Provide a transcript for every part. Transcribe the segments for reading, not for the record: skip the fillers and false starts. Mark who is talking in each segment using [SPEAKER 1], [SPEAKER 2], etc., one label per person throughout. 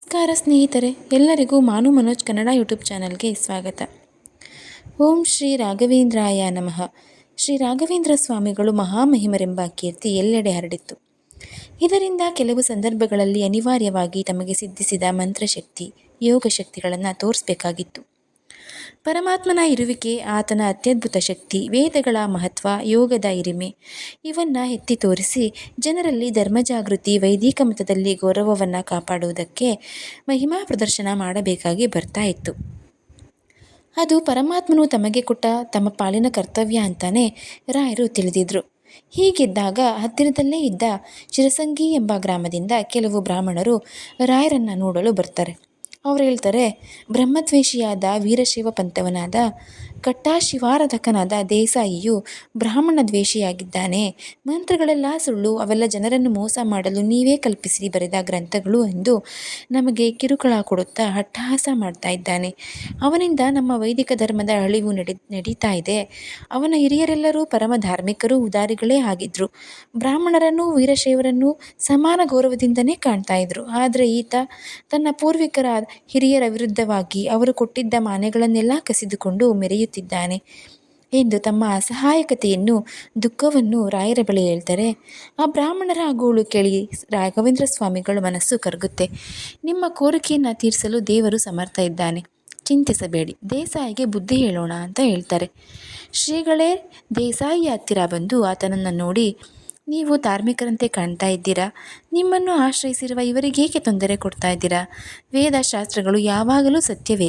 [SPEAKER 1] ನಮಸ್ಕಾರ ಸ್ನೇಹಿತರೆ, ಎಲ್ಲರಿಗೂ ಮಾನು ಮನೋಜ್ ಕನ್ನಡ ಯೂಟ್ಯೂಬ್ ಚಾನಲ್ಗೆ ಸ್ವಾಗತ. ಓಂ ಶ್ರೀ ರಾಘವೇಂದ್ರಾಯ ನಮಃ. ಶ್ರೀ ರಾಘವೇಂದ್ರ ಸ್ವಾಮಿಗಳು ಮಹಾಮಹಿಮರೆಂಬ ಕೀರ್ತಿ ಎಲ್ಲೆಡೆ ಹರಡಿತ್ತು. ಇದರಿಂದ ಕೆಲವು ಸಂದರ್ಭಗಳಲ್ಲಿ ಅನಿವಾರ್ಯವಾಗಿ ತಮಗೆ ಸಿದ್ಧಿಸಿದ ಮಂತ್ರಶಕ್ತಿ, ಯೋಗ ಶಕ್ತಿಗಳನ್ನು ತೋರಿಸಬೇಕಾಗಿತ್ತು. ಪರಮಾತ್ಮನ ಇರುವಿಕೆ, ಆತನ ಅತ್ಯದ್ಭುತ ಶಕ್ತಿ, ವೇದಗಳ ಮಹತ್ವ, ಯೋಗದ ಹಿರಿಮೆ ಇವನ್ನು ಎತ್ತಿ ತೋರಿಸಿ ಜನರಲ್ಲಿ ಧರ್ಮಜಾಗೃತಿ, ವೈದಿಕ ಮತದಲ್ಲಿ ಗೌರವವನ್ನು ಕಾಪಾಡುವುದಕ್ಕೆ ಮಹಿಮಾ ಪ್ರದರ್ಶನ ಮಾಡಬೇಕಾಗಿ ಬರ್ತಾ ಇತ್ತು. ಅದು ಪರಮಾತ್ಮನು ತಮಗೆ ಕೊಟ್ಟ ತಮ್ಮ ಪಾಲಿನ ಕರ್ತವ್ಯ ಅಂತಾನೆ ರಾಯರು ತಿಳಿದಿದ್ರು. ಹೀಗಿದ್ದಾಗ ಹತ್ತಿರದಲ್ಲೇ ಇದ್ದ ಶಿರಸಂಗಿ ಎಂಬ ಗ್ರಾಮದಿಂದ ಕೆಲವು ಬ್ರಾಹ್ಮಣರು ರಾಯರನ್ನು ನೋಡಲು ಬರ್ತಾರೆ. ಅವ್ರು ಹೇಳ್ತಾರೆ, ಬ್ರಹ್ಮದ್ವೇಷಿಯಾದ ವೀರಶೈವ ಪಂಥವನಾದ ಕಟ್ಟಾಶಿವಾರಾಧಕನಾದ ದೇಸಾಯಿಯು ಬ್ರಾಹ್ಮಣ ದ್ವೇಷಿಯಾಗಿದ್ದಾನೆ. ಮಂತ್ರಗಳೆಲ್ಲ ಸುಳ್ಳು, ಅವೆಲ್ಲ ಜನರನ್ನು ಮೋಸ ಮಾಡಲು ನೀವೇ ಕಲ್ಪಿಸಿ ಬರೆದ ಗ್ರಂಥಗಳು ಎಂದು ನಮಗೆ ಕಿರುಕುಳ ಕೊಡುತ್ತಾ ಅಟ್ಟಹಾಸ ಮಾಡ್ತಾ ಇದ್ದಾನೆ. ಅವನಿಂದ ನಮ್ಮ ವೈದಿಕ ಧರ್ಮದ ಅಳಿವು ನಡೀತಾ ಇದೆ. ಅವನ ಹಿರಿಯರೆಲ್ಲರೂ ಪರಮ ಧಾರ್ಮಿಕರು, ಉದಾರಿಗಳೇ ಆಗಿದ್ರು. ಬ್ರಾಹ್ಮಣರನ್ನು, ವೀರಶೈವರನ್ನು ಸಮಾನ ಗೌರವದಿಂದನೇ ಕಾಣ್ತಾ ಇದ್ರು. ಆದರೆ ಈತ ತನ್ನ ಪೂರ್ವಿಕರ ಹಿರಿಯರ ವಿರುದ್ಧವಾಗಿ ಅವರು ಕೊಟ್ಟಿದ್ದ ಮಾನೆಗಳನ್ನೆಲ್ಲ ಕಸಿದುಕೊಂಡು ಮೆರೆಯುತ್ತಿದ್ದಾನೆ ಎಂದು ತಮ್ಮ ಅಸಹಾಯಕತೆಯನ್ನು, ದುಃಖವನ್ನು ರಾಯರ ಬಳಿ ಹೇಳ್ತಾರೆ. ಆ ಬ್ರಾಹ್ಮಣರ ಗೋಳು ಕೇಳಿ ರಾಘವೇಂದ್ರ ಸ್ವಾಮಿಗಳು ಮನಸ್ಸು ಕರಗುತ್ತೆ. ನಿಮ್ಮ ಕೋರಿಕೆಯನ್ನು ತೀರಿಸಲು ದೇವರು ಸಮರ್ಥ ಇದ್ದಾನೆ, ಚಿಂತಿಸಬೇಡಿ, ದೇಸಾಯಿಗೆ ಬುದ್ಧಿ ಹೇಳೋಣ ಅಂತ ಹೇಳ್ತಾರೆ. ಶ್ರೀಗಳೇ ದೇಸಾಯಿ ಹತ್ತಿರ ಬಂದು ಆತನನ್ನು ನೋಡಿ, ನೀವು ಧಾರ್ಮಿಕರಂತೆ ಕಾಣ್ತಾ ಇದ್ದೀರಾ, ನಿಮ್ಮನ್ನು ಆಶ್ರಯಿಸಿರುವ ಇವರಿಗೇಕೆ ತೊಂದರೆ ಕೊಡ್ತಾ ಇದ್ದೀರಾ? ವೇದ ಶಾಸ್ತ್ರಗಳು ಯಾವಾಗಲೂ ಸತ್ಯವೇ,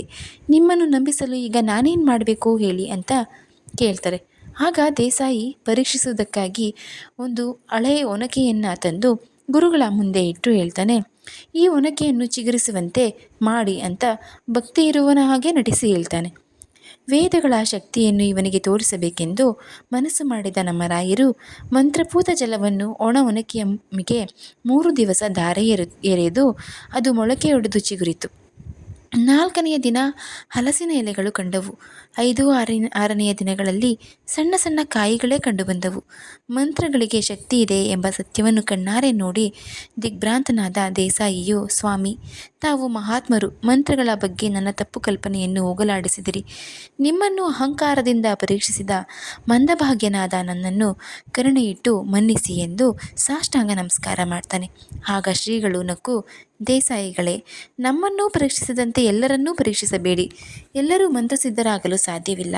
[SPEAKER 1] ನಿಮ್ಮನ್ನು ನಂಬಿಸಲು ಈಗ ನಾನೇನು ಮಾಡಬೇಕು ಹೇಳಿ ಅಂತ ಕೇಳ್ತಾರೆ. ಆಗ ದೇಸಾಯಿ ಪರೀಕ್ಷಿಸುವುದಕ್ಕಾಗಿ ಒಂದು ಹಳೆಯ ಒನಕೆಯನ್ನು ತಂದು ಗುರುಗಳ ಮುಂದೆ ಇಟ್ಟು ಹೇಳ್ತಾನೆ, ಈ ಒನಕೆಯನ್ನು ಚಿಗುರಿಸುವಂತೆ ಮಾಡಿ ಅಂತ ಭಕ್ತಿ ಇರುವನ ಹಾಗೆ ನಟಿಸಿ ಹೇಳ್ತಾನೆ. ವೇದಗಳ ಶಕ್ತಿಯನ್ನು ಇವನಿಗೆ ತೋರಿಸಬೇಕೆಂದು ಮನಸ್ಸು ಮಾಡಿದ ನಮ್ಮ ರಾಯರು ಮಂತ್ರಪೂತ ಜಲವನ್ನು ಒಣ ಒನಕೆಯಮ್ಮಿಗೆ 3 ದಿವಸ ಧಾರೆ ಎರೆದು ಅದು ಮೊಳಕೆಯೊಡೆದು ಚಿಗುರಿತು. 4ನೆಯ ದಿನ ಹಲಸಿನ ಎಲೆಗಳು ಕಂಡವು. 5, 6ನೆಯ ದಿನಗಳಲ್ಲಿ ಸಣ್ಣ ಸಣ್ಣ ಕಾಯಿಗಳೇ ಕಂಡುಬಂದವು. ಮಂತ್ರಗಳಿಗೆ ಶಕ್ತಿ ಇದೆ ಎಂಬ ಸತ್ಯವನ್ನು ಕಣ್ಣಾರೆ ನೋಡಿ ದಿಗ್ಭ್ರಾಂತನಾದ ದೇಸಾಯಿಯು, ಸ್ವಾಮಿ, ತಾವು ಮಹಾತ್ಮರು, ಮಂತ್ರಗಳ ಬಗ್ಗೆ ನನ್ನ ತಪ್ಪು ಕಲ್ಪನೆಯನ್ನು ಹೋಗಲಾಡಿಸಿದಿರಿ. ನಿಮ್ಮನ್ನು ಅಹಂಕಾರದಿಂದ ಪರೀಕ್ಷಿಸಿದ ಮಂದಭಾಗ್ಯನಾದ ನನ್ನನ್ನು ಕರುಣೆಯಿಟ್ಟು ಮನ್ನಿಸಿ ಎಂದು ಸಾಷ್ಟಾಂಗ ನಮಸ್ಕಾರ ಮಾಡ್ತಾನೆ. ಆಗ ಶ್ರೀಗಳು ನಕ್ಕು, ದೇಸಾಯಿಗಳೇ, ನಮ್ಮನ್ನೂ ಪರೀಕ್ಷಿಸದಂತೆ ಎಲ್ಲರನ್ನೂ ಪರೀಕ್ಷಿಸಬೇಡಿ. ಎಲ್ಲರೂ ಮಂತ್ರಸಿದ್ಧರಾಗಲು ಸಾಧ್ಯವಿಲ್ಲ.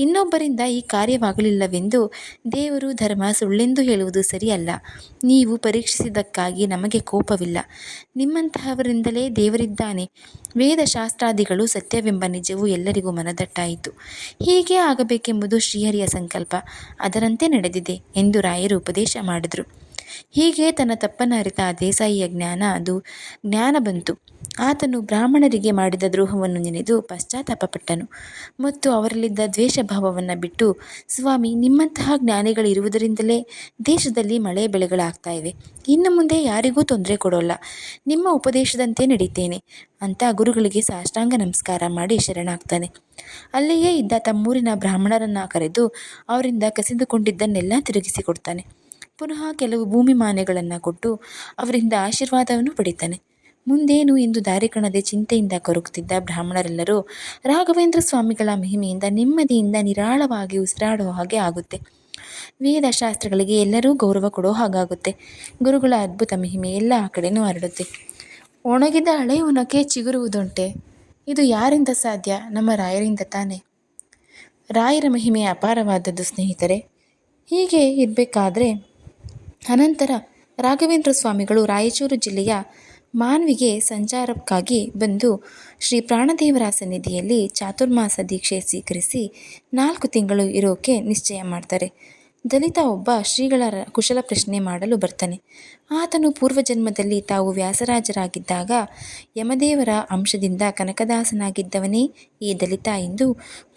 [SPEAKER 1] ಇನ್ನೊಬ್ಬರಿಂದ ಈ ಕಾರ್ಯವಾಗಲಿಲ್ಲವೆಂದು ದೇವರು, ಧರ್ಮ ಸುಳ್ಳೆಂದು ಹೇಳುವುದು ಸರಿಯಲ್ಲ. ನೀವು ಪರೀಕ್ಷಿಸಿದ್ದಕ್ಕಾಗಿ ನಮಗೆ ಕೋಪವಿಲ್ಲ. ನಿಮ್ಮಂತಹವರಿಂದಲೇ ದೇವರಿದ್ದಾನೆ. ವೇದಶಾಸ್ತ್ರಾದಿಗಳು ಸತ್ಯವೆಂಬ ನಿಜವು ಎಲ್ಲರಿಗೂ ಮನದಟ್ಟಾಯಿತು. ಹೀಗೆ ಆಗಬೇಕೆಂಬುದು ಶ್ರೀಹರಿಯ ಸಂಕಲ್ಪ, ಅದರಂತೆ ನಡೆದಿದೆ ಎಂದು ರಾಯರು ಉಪದೇಶ ಮಾಡಿದರು. ಹೀಗೆ ತನ್ನ ತಪ್ಪನ್ನು ಅರಿತ ದೇಸಾಯಿಯ ಜ್ಞಾನ ಬಂತು. ಆತನು ಬ್ರಾಹ್ಮಣರಿಗೆ ಮಾಡಿದ ದ್ರೋಹವನ್ನು ನೆನೆದು ಪಶ್ಚಾತ್ತಾಪಪಟ್ಟನು ಮತ್ತು ಅವರಲ್ಲಿದ್ದ ದ್ವೇಷ ಭಾವವನ್ನು ಬಿಟ್ಟು, ಸ್ವಾಮಿ, ನಿಮ್ಮಂತಹ ಜ್ಞಾನಿಗಳಿರುವುದರಿಂದಲೇ ದೇಶದಲ್ಲಿ ಮಳೆ ಬೆಳೆಗಳಾಗ್ತಾ ಇವೆ. ಇನ್ನು ಮುಂದೆ ಯಾರಿಗೂ ತೊಂದರೆ ಕೊಡೋಲ್ಲ, ನಿಮ್ಮ ಉಪದೇಶದಂತೆ ನಡೀತೇನೆ ಅಂತ ಗುರುಗಳಿಗೆ ಸಾಷ್ಟಾಂಗ ನಮಸ್ಕಾರ ಮಾಡಿ ಶರಣಾಗ್ತಾನೆ. ಅಲ್ಲಿಯೇ ಇದ್ದ ತಮ್ಮೂರಿನ ಬ್ರಾಹ್ಮಣರನ್ನು ಕರೆದು ಅವರಿಂದ ಕಸಿದುಕೊಂಡಿದ್ದನ್ನೆಲ್ಲ ತಿರುಗಿಸಿ ಕೊಡ್ತಾನೆ. ಪುನಃ ಕೆಲವು ಭೂಮಿ ಮಾನೆಗಳನ್ನು ಕೊಟ್ಟು ಅವರಿಂದ ಆಶೀರ್ವಾದವನ್ನು ಪಡಿತಾನೆ. ಮುಂದೇನು ಎಂದು ದಾರಿ ಕಾಣದೆ ಚಿಂತೆಯಿಂದ ಕೊರಗುತ್ತಿದ್ದ ಬ್ರಾಹ್ಮಣರೆಲ್ಲರೂ ರಾಘವೇಂದ್ರ ಸ್ವಾಮಿಗಳ ಮಹಿಮೆಯಿಂದ ನೆಮ್ಮದಿಯಿಂದ ನಿರಾಳವಾಗಿ ಉಸಿರಾಡುವ ಹಾಗೆ ಆಗುತ್ತೆ. ವೇದಶಾಸ್ತ್ರಗಳಿಗೆ ಎಲ್ಲರೂ ಗೌರವ ಕೊಡೋ ಹಾಗಾಗುತ್ತೆ. ಗುರುಗಳ ಅದ್ಭುತ ಮಹಿಮೆ ಎಲ್ಲ ಆ ಕಡೆನೂ ಹರಡುತ್ತೆ. ಒಣಗಿದ ಹಳೆ ಒನಕೆ ಚಿಗುರುವುದುಂಟೆ? ಇದು ಯಾರಿಂದ ಸಾಧ್ಯ? ನಮ್ಮ ರಾಯರಿಂದ ತಾನೆ. ರಾಯರ ಮಹಿಮೆ ಅಪಾರವಾದದ್ದು ಸ್ನೇಹಿತರೆ. ಹೀಗೆ ಇರಬೇಕಾದ್ರೆ ಅನಂತರ ರಾಘವೇಂದ್ರ ಸ್ವಾಮಿಗಳು ರಾಯಚೂರು ಜಿಲ್ಲೆಯ ಮಾನ್ವಿಗೆ ಸಂಚಾರಕ್ಕಾಗಿ ಬಂದು ಶ್ರೀ ಪ್ರಾಣದೇವರ ಸನ್ನಿಧಿಯಲ್ಲಿ ಚಾತುರ್ಮಾಸ ದೀಕ್ಷೆ ಸ್ವೀಕರಿಸಿ 4 ತಿಂಗಳು ಇರೋಕೆ ನಿಶ್ಚಯ ಮಾಡ್ತಾರೆ. ದಲಿತ ಒಬ್ಬ ಶ್ರೀಗಳ ಕುಶಲ ಪ್ರಶ್ನೆ ಮಾಡಲು ಬರ್ತಾನೆ. ಆತನು ಪೂರ್ವಜನ್ಮದಲ್ಲಿ ತಾವು ವ್ಯಾಸರಾಜರಾಗಿದ್ದಾಗ ಯಮದೇವರ ಅಂಶದಿಂದ ಕನಕದಾಸನಾಗಿದ್ದವನೇ ಈ ದಲಿತ ಎಂದು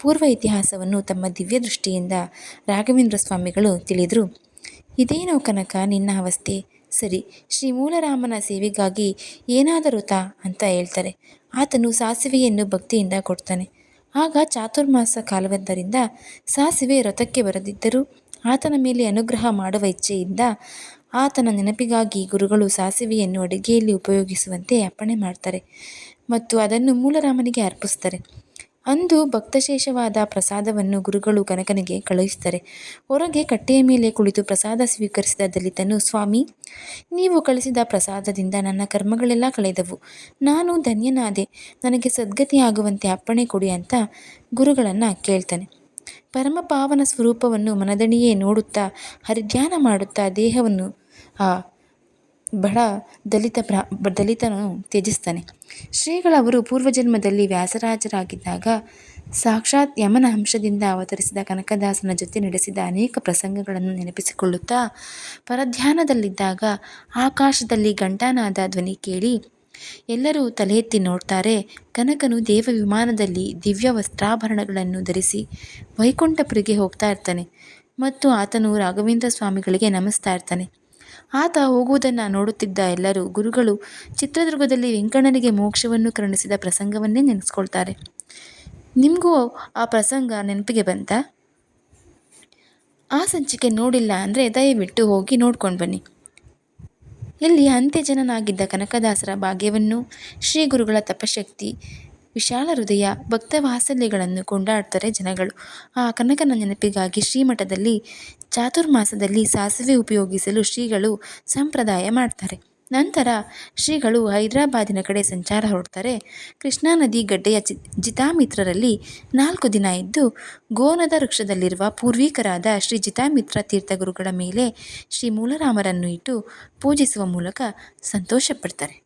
[SPEAKER 1] ಪೂರ್ವ ಇತಿಹಾಸವನ್ನು ತಮ್ಮ ದಿವ್ಯ ದೃಷ್ಟಿಯಿಂದ ರಾಘವೇಂದ್ರ ಸ್ವಾಮಿಗಳು ತಿಳಿದರು. ಇದೇನೋ ಕನಕ, ನಿನ್ನ ಅವಸ್ಥೆ ಸರಿ, ಶ್ರೀ ಮೂಲರಾಮನ ಸೇವೆಗಾಗಿ ಏನಾದರೂ ತಾ ಅಂತ ಹೇಳ್ತಾರೆ. ಆತನು ಸಾಸಿವೆಯನ್ನು ಭಕ್ತಿಯಿಂದ ಕೊಡ್ತಾನೆ. ಆಗ ಚಾತುರ್ಮಾಸ ಕಾಲವಾದ್ದರಿಂದ ಸಾಸಿವೆ ರಥಕ್ಕೆ ಬರದಿದ್ದರೂ ಆತನ ಮೇಲೆ ಅನುಗ್ರಹ ಮಾಡುವ ಇಚ್ಛೆಯಿಂದ ಆತನ ನೆನಪಿಗಾಗಿ ಗುರುಗಳು ಸಾಸಿವೆಯನ್ನು ಅಡುಗೆಯಲ್ಲಿ ಉಪಯೋಗಿಸುವಂತೆ ಅಪ್ಪಣೆ ಮಾಡ್ತಾರೆ ಮತ್ತು ಅದನ್ನು ಮೂಲರಾಮನಿಗೆ ಅರ್ಪಿಸ್ತಾರೆ. ಅಂದು ಭಕ್ತಶೇಷವಾದ ಪ್ರಸಾದವನ್ನು ಗುರುಗಳು ಕನಕನಿಗೆ ಕಳುಹಿಸ್ತಾರೆ. ಹೊರಗೆ ಕಟ್ಟೆಯ ಮೇಲೆ ಕುಳಿತು ಪ್ರಸಾದ ಸ್ವೀಕರಿಸಿದ ದಲಿತನು, ಸ್ವಾಮಿ, ನೀವು ಕಳಿಸಿದ ಪ್ರಸಾದದಿಂದ ನನ್ನ ಕರ್ಮಗಳೆಲ್ಲ ಕಳೆದವು, ನಾನು ಧನ್ಯನಾದೆ, ನನಗೆ ಸದ್ಗತಿಯಾಗುವಂತೆ ಅಪ್ಪಣೆ ಕೊಡಿ ಅಂತ ಗುರುಗಳನ್ನು ಕೇಳ್ತಾನೆ. ಪರಮಪಾವನ ಸ್ವರೂಪವನ್ನು ಮನದಣಿಯೇ ನೋಡುತ್ತಾ ಹರಿಧ್ಯಾನ ಮಾಡುತ್ತಾ ದೇಹವನ್ನು ಆ ಬಡ ದಲಿತನು ತ್ಯಜಿಸ್ತಾನೆ. ಶ್ರೀಗಳವರು ಪೂರ್ವಜನ್ಮದಲ್ಲಿ ವ್ಯಾಸರಾಜರಾಗಿದ್ದಾಗ ಸಾಕ್ಷಾತ್ ಯಮನ ಅಂಶದಿಂದ ಅವತರಿಸಿದ ಕನಕದಾಸನ ಜೊತೆ ನಡೆಸಿದ ಅನೇಕ ಪ್ರಸಂಗಗಳನ್ನು ನೆನಪಿಸಿಕೊಳ್ಳುತ್ತಾ ಪರಧ್ಯಾನದಲ್ಲಿದ್ದಾಗ ಆಕಾಶದಲ್ಲಿ ಘಂಟಾನಾದ ಧ್ವನಿ ಕೇಳಿ ಎಲ್ಲರೂ ತಲೆ ಎತ್ತಿ ನೋಡ್ತಾರೆ. ಕನಕನು ದೇವ ವಿಮಾನದಲ್ಲಿ ದಿವ್ಯ ವಸ್ತ್ರಾಭರಣಗಳನ್ನು ಧರಿಸಿ ವೈಕುಂಠಪುರಿಗೆ ಹೋಗ್ತಾ ಇರ್ತಾನೆ ಮತ್ತು ಆತನು ರಾಘವೇಂದ್ರ ಸ್ವಾಮಿಗಳಿಗೆ ನಮಿಸ್ತಾ ಇರ್ತಾನೆ. ಆತ ಹೋಗುವುದನ್ನು ನೋಡುತ್ತಿದ್ದ ಎಲ್ಲರೂ ಗುರುಗಳು ಚಿತ್ರದುರ್ಗದಲ್ಲಿ ವೆಂಕಣ್ಣನಿಗೆ ಮೋಕ್ಷವನ್ನು ಕರುಣಿಸಿದ ಪ್ರಸಂಗವನ್ನೇ ನೆನೆಸ್ಕೊಳ್ತಾರೆ. ನಿಮಗೂ ಆ ಪ್ರಸಂಗ ನೆನಪಿಗೆ ಬಂತಾ? ಆ ಸಂಚಿಕೆ ನೋಡಿಲ್ಲ ಅಂದರೆ ದಯವಿಟ್ಟು ಹೋಗಿ ನೋಡ್ಕೊಂಡು ಬನ್ನಿ. ಇಲ್ಲಿ ಅಂತ್ಯಜನನಾಗಿದ್ದ ಕನಕದಾಸರ ಭಾಗ್ಯವನ್ನು, ಶ್ರೀ ಗುರುಗಳ ತಪಶಕ್ತಿ, ವಿಶಾಲ ಹೃದಯ, ಭಕ್ತ ವಾತ್ಸಲ್ಯಗಳನ್ನು ಕೊಂಡಾಡ್ತಾರೆ ಜನಗಳು. ಆ ಕನಕನ ನೆನಪಿಗಾಗಿ ಶ್ರೀಮಠದಲ್ಲಿ ಚಾತುರ್ಮಾಸದಲ್ಲಿ ಸಾಸಿವೆ ಉಪಯೋಗಿಸಲು ಶ್ರೀಗಳು ಸಂಪ್ರದಾಯ ಮಾಡ್ತಾರೆ. ನಂತರ ಶ್ರೀಗಳು ಹೈದರಾಬಾದಿನ ಕಡೆ ಸಂಚಾರ ಹೊರಡ್ತಾರೆ. ಕೃಷ್ಣಾ ನದಿ ಗಡ್ಡೆಯ ಜಿತಾಮಿತ್ರರಲ್ಲಿ 4 ದಿನ ಇದ್ದು ಗೋನದ ವೃಕ್ಷದಲ್ಲಿರುವ ಪೂರ್ವಿಕರಾದ ಶ್ರೀ ಜಿತಾಮಿತ್ರ ತೀರ್ಥ ಗುರುಗಳ ಮೇಲೆ ಶ್ರೀ ಮೂಲರಾಮರನ್ನು ಇಟ್ಟು ಪೂಜಿಸುವ ಮೂಲಕ ಸಂತೋಷ ಪಡ್ತಾರೆ.